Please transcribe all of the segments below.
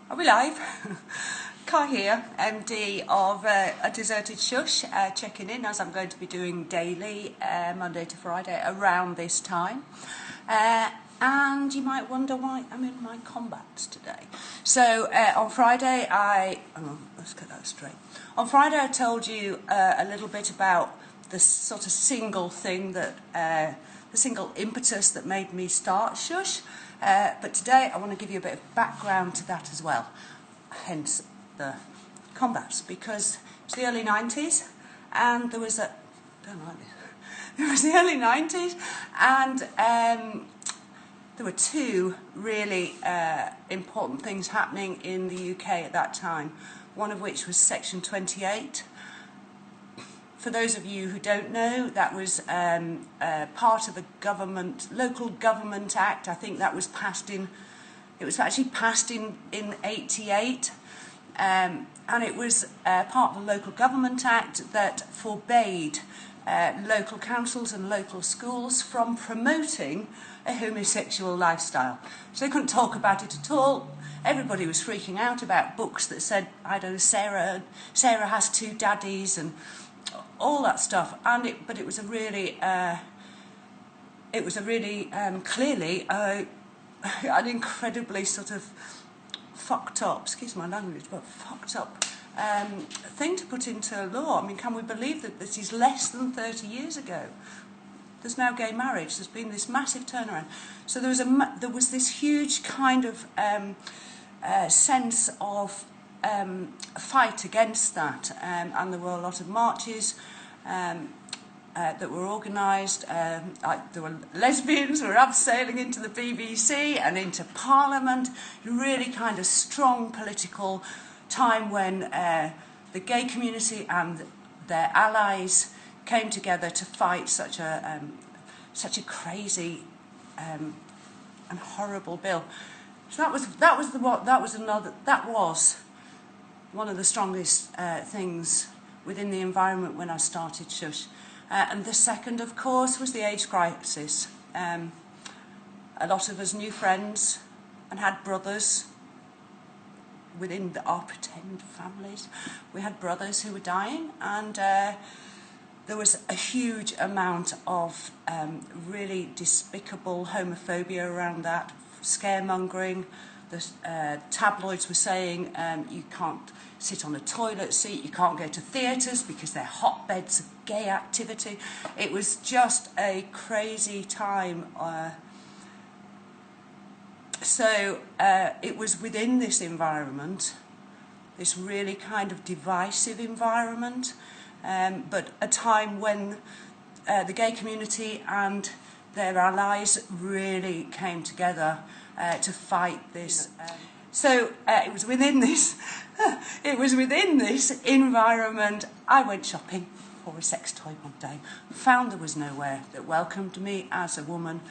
Are we live? Ky here, MD of A Deserted Shush, checking in as I'm going to be doing daily, Monday to Friday, around this time. And you might wonder why I'm in my combats today. So on Friday, let's get that straight. On Friday I told you a little bit about the sort of single thing that, the single impetus that made me start Shush. But today I want to give you a bit of background to that as well, hence the combats, because it's the early 90s and there was it was the early 90s and there were two really important things happening in the UK at that time, one of which was Section 28. For those of you who don't know, that was part of a local government act. I think that was it was actually passed in 88, and it was part of the local government act that forbade local councils and local schools from promoting a homosexual lifestyle. So they couldn't talk about it at all. Everybody was freaking out about books that said, I don't know, Sarah has two daddies and all that stuff, but it was a really clearly an incredibly sort of fucked up, excuse my language, but fucked up thing to put into law. I mean, can we believe that this is less than 30 years ago? There's now gay marriage. There's been this massive turnaround. So there was this huge kind of sense of a fight against that, and there were a lot of marches that were organised. There were lesbians who were abseiling into the BBC and into Parliament. Really kind of strong political time when the gay community and their allies came together to fight such a crazy and horrible bill. So that was one of the strongest things within the environment when I started Shush. And the second, of course, was the AIDS crisis. A lot of us knew friends and had brothers within our pretend families. We had brothers who were dying, and there was a huge amount of really despicable homophobia around that, scaremongering. The tabloids were saying you can't sit on a toilet seat, you can't go to theatres because they're hotbeds of gay activity. It was just a crazy time. So it was within this environment, this really kind of divisive environment, but a time when the gay community and their allies really came together to fight this. So it was within this environment I went shopping for a sex toy one day, found there was nowhere that welcomed me as a woman,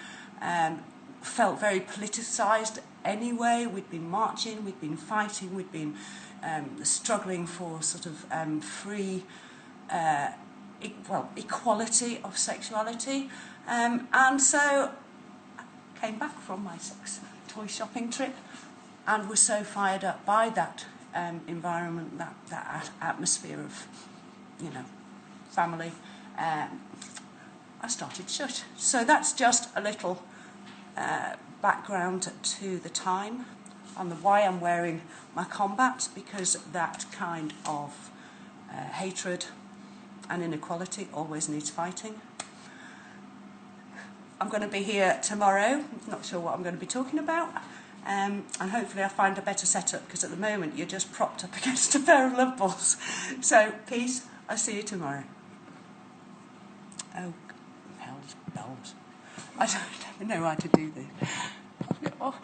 felt very politicised anyway. We'd been marching, we'd been fighting, we'd been struggling for sort of free equality of sexuality, and so I came back from my sex toy shopping trip and was so fired up by that environment, that atmosphere of, family. I started Shush. So that's just a little background to the time and why I'm wearing my combats, because that kind of hatred and inequality always needs fighting. I'm going to be here tomorrow, not sure what I'm going to be talking about, and hopefully I'll find a better setup, because at the moment you're just propped up against a pair of love balls. So, peace, I'll see you tomorrow. Oh, hell's bells. I don't even know how to do this. Oh.